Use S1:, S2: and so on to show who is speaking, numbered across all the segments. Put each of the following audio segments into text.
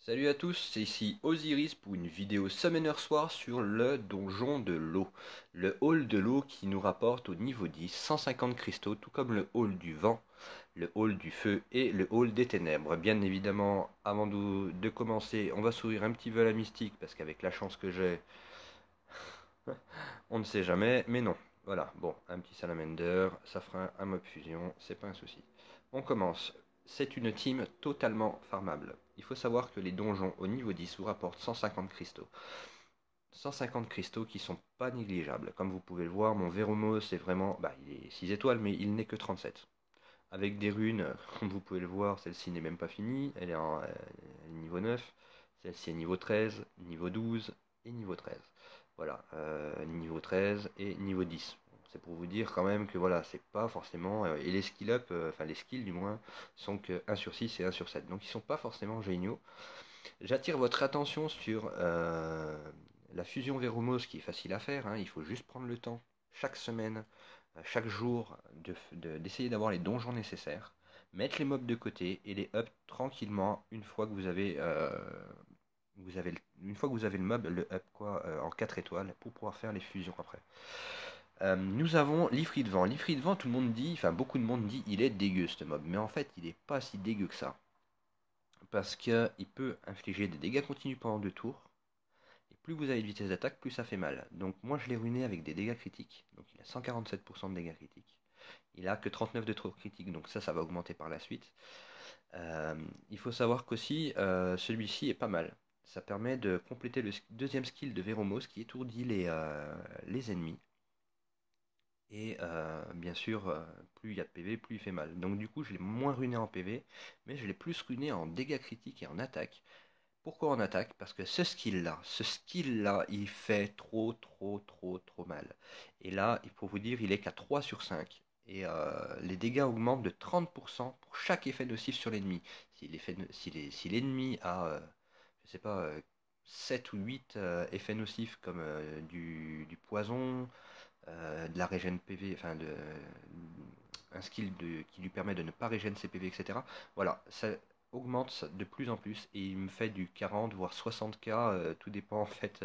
S1: Salut à tous, c'est ici Osiris pour une vidéo Summoner Soir sur le donjon de l'eau. Le hall de l'eau qui nous rapporte au niveau 10 150 cristaux, tout comme le hall du vent, le hall du feu et le hall des ténèbres. Bien évidemment, avant de commencer, on va s'ouvrir un petit peu à la mystique parce qu'avec la chance que j'ai, on ne sait jamais, mais non. Voilà, bon, un petit salamander, ça fera un mob fusion, c'est pas un souci. On commence. C'est une team totalement farmable. Il faut savoir que les donjons au niveau 10 vous rapportent 150 cristaux. 150 cristaux qui sont pas négligeables. Comme vous pouvez le voir, mon Veromos c'est vraiment... Bah, il est 6 étoiles, mais il n'est que 37. Avec des runes, comme vous pouvez le voir, celle-ci n'est même pas finie. Elle est en niveau 9. Celle-ci est niveau 13, niveau 12 et niveau 13. Voilà, niveau 13 et niveau 10. C'est pour vous dire quand même que voilà, c'est pas forcément. Et les skill up, enfin les skills du moins, sont que 1 sur 6 et 1 sur 7. Donc ils sont pas forcément géniaux. J'attire votre attention sur la fusion Veromos qui est facile à faire, hein. Il faut juste prendre le temps chaque semaine, chaque jour, d'essayer d'avoir les donjons nécessaires, mettre les mobs de côté et les up tranquillement une fois que une fois que vous avez le mob, le up quoi, en 4 étoiles pour pouvoir faire les fusions après. Nous avons l'Ifrit de vent. L'Ifrit de vent, tout le monde dit, enfin beaucoup de monde dit, il est dégueu ce mob, mais en fait il n'est pas si dégueu que ça. Parce qu'il peut infliger des dégâts continus pendant 2 tours. Et plus vous avez de vitesse d'attaque, plus ça fait mal. Donc moi je l'ai ruiné avec des dégâts critiques. Donc il a 147% de dégâts critiques. Il a que 39 de trop critiques, donc ça va augmenter par la suite. Il faut savoir qu'aussi celui-ci est pas mal. Ça permet de compléter le deuxième skill de Veromos qui étourdit les ennemis. Et bien sûr, plus il y a de PV, plus il fait mal. Donc du coup, je l'ai moins ruiné en PV, mais je l'ai plus ruiné en dégâts critiques et en attaque. Pourquoi en attaque? Parce que ce skill-là, il fait trop, trop, trop, trop mal. Et là, il faut vous dire, il est qu'à 3 sur 5. Et les dégâts augmentent de 30% pour chaque effet nocif sur l'ennemi. Si l'ennemi a, je sais pas, 7 ou 8 effets nocifs comme du poison, de la régène PV, enfin un skill qui lui permet de ne pas régène ses PV, etc. Voilà, ça augmente de plus en plus et il me fait du 40 voire 60k, tout dépend en fait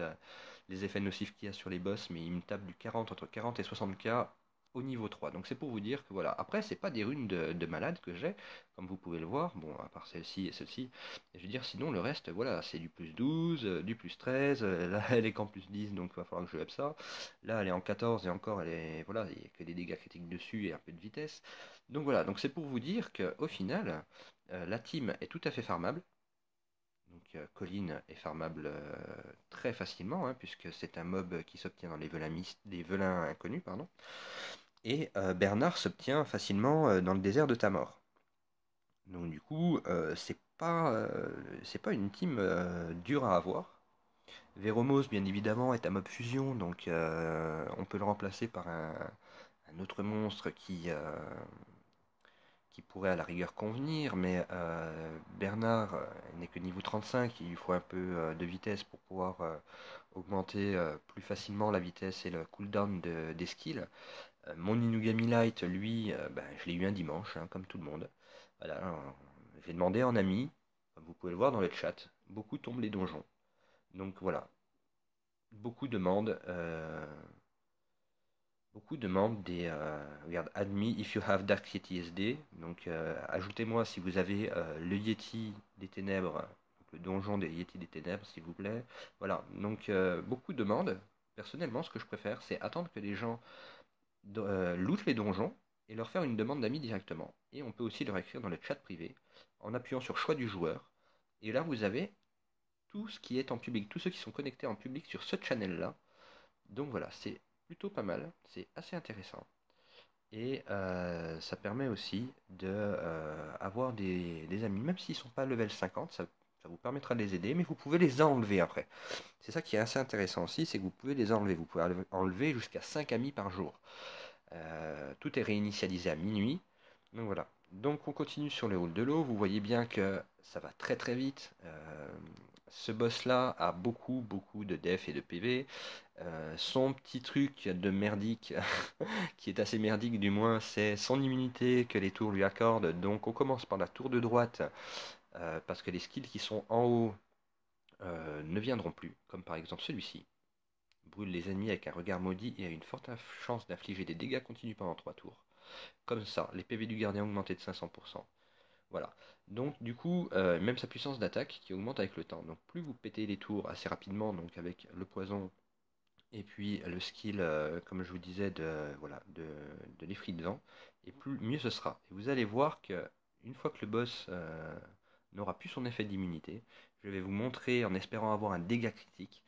S1: les effets nocifs qu'il y a sur les boss, mais il me tape du 40 entre 40 et 60k au niveau 3. Donc c'est pour vous dire que voilà, après c'est pas des runes de malade que j'ai, comme vous pouvez le voir, bon à part celle-ci et celle-ci, je veux dire sinon le reste voilà, c'est du plus 12, du plus 13, là elle est qu'en plus 10 donc il va falloir que je up ça. Là, elle est en 14 et encore, voilà, il n'y a que des dégâts critiques dessus et un peu de vitesse. Donc voilà, donc c'est pour vous dire qu'au final, la team est tout à fait farmable. Donc Colline est farmable très facilement, hein, puisque c'est un mob qui s'obtient dans les velins inconnus, pardon. Et Bernard s'obtient facilement dans le désert de Tamor. Donc du coup, c'est pas une team dure à avoir. Veromos, bien évidemment, est un mob fusion, donc on peut le remplacer par un autre monstre qui pourrait à la rigueur convenir, mais Bernard n'est que niveau 35, il lui faut un peu de vitesse pour pouvoir augmenter plus facilement la vitesse et le cooldown des skills. Mon Inugami Light, lui, ben, je l'ai eu un dimanche, hein, comme tout le monde. Voilà, j'ai demandé en ami, comme vous pouvez le voir dans le chat, beaucoup tombent les donjons. Donc voilà, beaucoup demandent. Beaucoup demandent regarde, add me if you have Dark Yeti SD. Donc, ajoutez-moi si vous avez le Yeti des Ténèbres, donc le donjon des Yeti des Ténèbres, s'il vous plaît. Voilà. Donc, beaucoup demandent. Personnellement, ce que je préfère, c'est attendre que les gens lootent les donjons et leur faire une demande d'amis directement. Et on peut aussi leur écrire dans le chat privé en appuyant sur choix du joueur. Et là, vous avez tout ce qui est en public, tous ceux qui sont connectés en public sur ce channel-là. Donc voilà, c'est plutôt pas mal, c'est assez intéressant. Et ça permet aussi de avoir des amis, même s'ils ne sont pas level 50, ça vous permettra de les aider, mais vous pouvez les enlever après. C'est ça qui est assez intéressant aussi, c'est que vous pouvez les enlever. Vous pouvez enlever jusqu'à 5 amis par jour. Tout est réinitialisé à minuit. Donc voilà. Donc on continue sur le hall de l'eau. Vous voyez bien que ça va très très vite. Ce boss-là a beaucoup beaucoup de def et de PV. Son petit truc de merdique, qui est assez merdique du moins, c'est son immunité que les tours lui accordent. Donc on commence par la tour de droite, parce que les skills qui sont en haut ne viendront plus, comme par exemple celui-ci. Brûle les ennemis avec un regard maudit et a une forte chance d'infliger des dégâts continus pendant 3 tours. Comme ça, les PV du gardien augmentés de 500%. Voilà. Donc du coup, même sa puissance d'attaque qui augmente avec le temps. Donc plus vous pétez les tours assez rapidement, donc avec le poison et puis le skill, comme je vous disais, de l'effrit de vent, et plus mieux ce sera. Et vous allez voir que une fois que le boss n'aura plus son effet d'immunité, je vais vous montrer, en espérant avoir un dégât critique,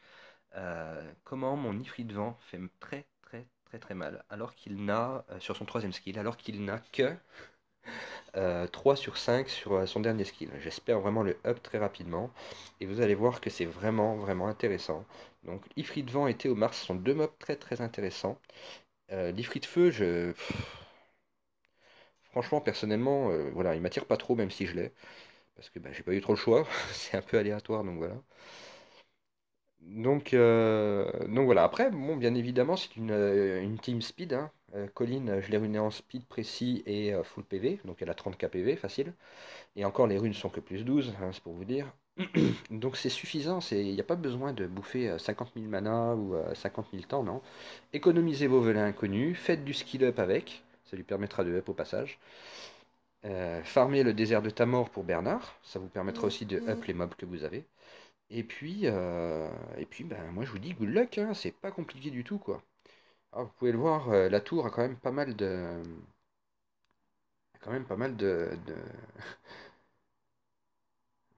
S1: comment mon ifrit de vent fait très très très très mal, alors qu'il n'a, sur son troisième skill, alors qu'il n'a que 3 sur 5 sur son dernier skill. J'espère vraiment le up très rapidement. Et vous allez voir que c'est vraiment, vraiment intéressant. Donc, Ifrit de Vent et Théomars sont deux mobs très, très intéressants. L'Ifrit de Feu, franchement, personnellement, voilà, il m'attire pas trop, même si je l'ai. Parce que bah, j'ai pas eu trop le choix. C'est un peu aléatoire, donc voilà. Donc voilà. Après, bon, bien évidemment, c'est une team speed, hein. Colline, je l'ai ruiné en speed précis et full PV. Donc elle a 30k PV, facile. Et encore, les runes sont que plus 12, hein, c'est pour vous dire. Donc c'est suffisant, il n'y a pas besoin de bouffer 50 000 mana ou 50 000 temps, non. Économisez vos velins inconnus, faites du skill up avec, ça lui permettra de up au passage. Farmez le désert de Tamor pour Bernard, ça vous permettra aussi de up les mobs que vous avez. Et puis ben, moi je vous dis good luck, hein, c'est pas compliqué du tout quoi. Alors, vous pouvez le voir, la tour a quand même pas mal de...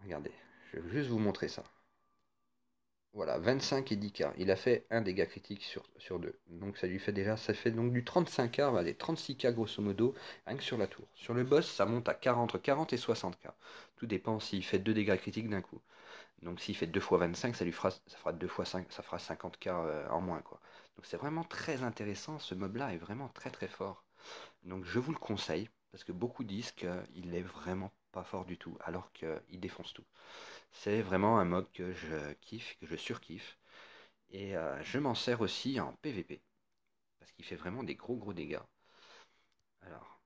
S1: Regardez, je vais juste vous montrer ça. Voilà, 25 et 10k. Il a fait un dégât critique sur deux. Donc ça lui fait déjà, ça fait donc du 35k, allez, 36k grosso modo, rien que sur la tour. Sur le boss, ça monte à 40, entre 40 et 60k. Tout dépend s'il fait deux dégâts critiques d'un coup. Donc s'il fait 2 fois 25, ça fera 2 fois 5, ça fera 50k en moins quoi. Donc c'est vraiment très intéressant, ce mob là est vraiment très très fort. Donc je vous le conseille, parce que beaucoup disent qu'il est vraiment pas fort du tout, alors qu'il défonce tout. C'est vraiment un mob que je kiffe, que je surkiffe. Et je m'en sers aussi en PVP. Parce qu'il fait vraiment des gros gros dégâts. Alors,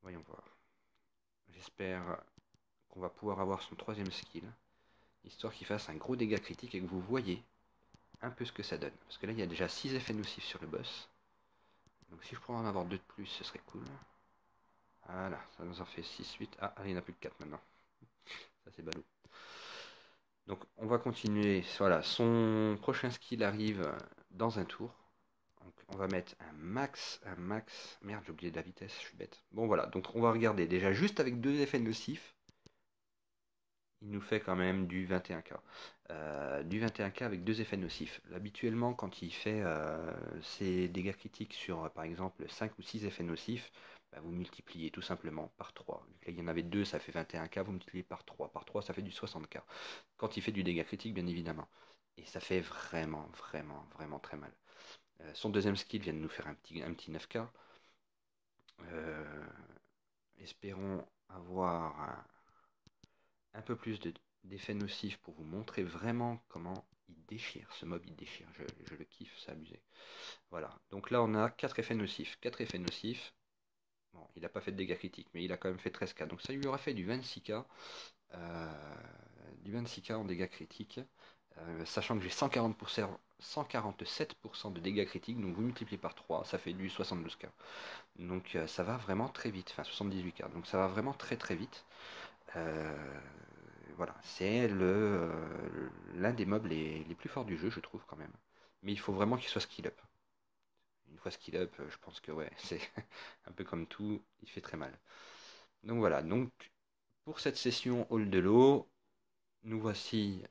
S1: voyons voir. J'espère qu'on va pouvoir avoir son troisième skill. Histoire qu'il fasse un gros dégât critique et que vous voyez un peu ce que ça donne. Parce que là, il y a déjà 6 effets nocifs sur le boss. Donc si je pourrais en avoir 2 de plus, ce serait cool. Voilà, ça nous en fait 6, 8. Ah, il n'y en a plus que 4 maintenant. Ça, c'est ballot. Donc on va continuer. Voilà, son prochain skill arrive dans un tour. Donc on va mettre un max. Merde, j'ai oublié de la vitesse, je suis bête. Bon voilà, donc on va regarder. Déjà juste avec deux effets nocifs, il nous fait quand même du 21k. Du 21k avec deux effets nocifs. Habituellement, quand il fait ses dégâts critiques sur par exemple 5 ou 6 effets nocifs, bah, vous multipliez tout simplement par 3. Vu que là il y en avait deux, ça fait 21k, vous multipliez par 3. Par 3, ça fait du 60k. Quand il fait du dégât critique, bien évidemment. Et ça fait vraiment, vraiment, vraiment très mal. Son deuxième skill vient de nous faire un petit 9k. Euh, Espérons avoir un peu plus d'effets nocifs pour vous montrer vraiment comment il déchire. Ce mob, il déchire. Je le kiffe, c'est abusé. Voilà. Donc là, on a 4 effets nocifs. 4 effets nocifs. Bon, il n'a pas fait de dégâts critiques, mais il a quand même fait 13k. Donc ça lui aura fait du 26k. Du 26k en dégâts critiques. Sachant que j'ai 147% de dégâts critiques, donc vous multipliez par 3, ça fait du 72k. Donc ça va vraiment très vite, enfin 78k, donc ça va vraiment très très vite. Euh, voilà, c'est l'un des mobs les plus forts du jeu, je trouve quand même. Mais il faut vraiment qu'il soit skill up. Une fois skill up, je pense que ouais, c'est un peu comme tout, il fait très mal. Donc voilà, donc pour cette session Hall de l'eau, nous voici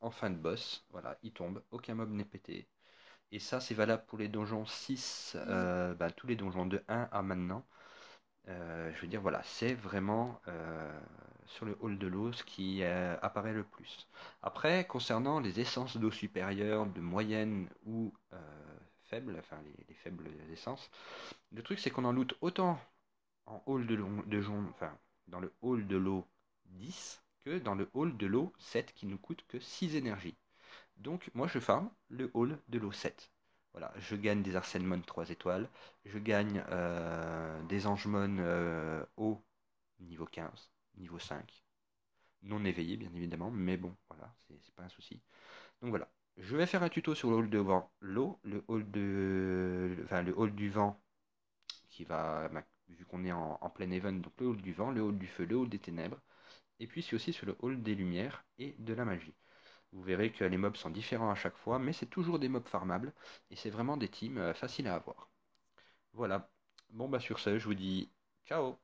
S1: en fin de boss. Voilà, il tombe, aucun mob n'est pété. Et ça, c'est valable pour les donjons 6, bah, tous les donjons de 1 à maintenant. Je veux dire, voilà, c'est vraiment sur le hall de l'eau ce qui apparaît le plus. Après, concernant les essences d'eau supérieures, de moyenne ou faibles, enfin les faibles essences, le truc c'est qu'on en loot autant en hall enfin, dans le hall de l'eau 10 que dans le hall de l'eau 7 qui nous coûte que 6 énergies. Donc moi je farm le hall de l'eau 7. Voilà, je gagne des Arsenemon 3 étoiles, je gagne des Angemon haut niveau 15, niveau 5. non éveillé bien évidemment, mais bon, voilà, c'est pas un souci. Donc voilà, je vais faire un tuto sur le hall de vent, le hall du vent qui va, vu qu'on est en plein event, donc le hall du vent, le hall du feu, le hall des ténèbres, et puis c'est aussi sur le hall des lumières et de la magie. Vous verrez que les mobs sont différents à chaque fois, mais c'est toujours des mobs farmables, et c'est vraiment des teams faciles à avoir. Voilà. Bon bah sur ce, je vous dis ciao.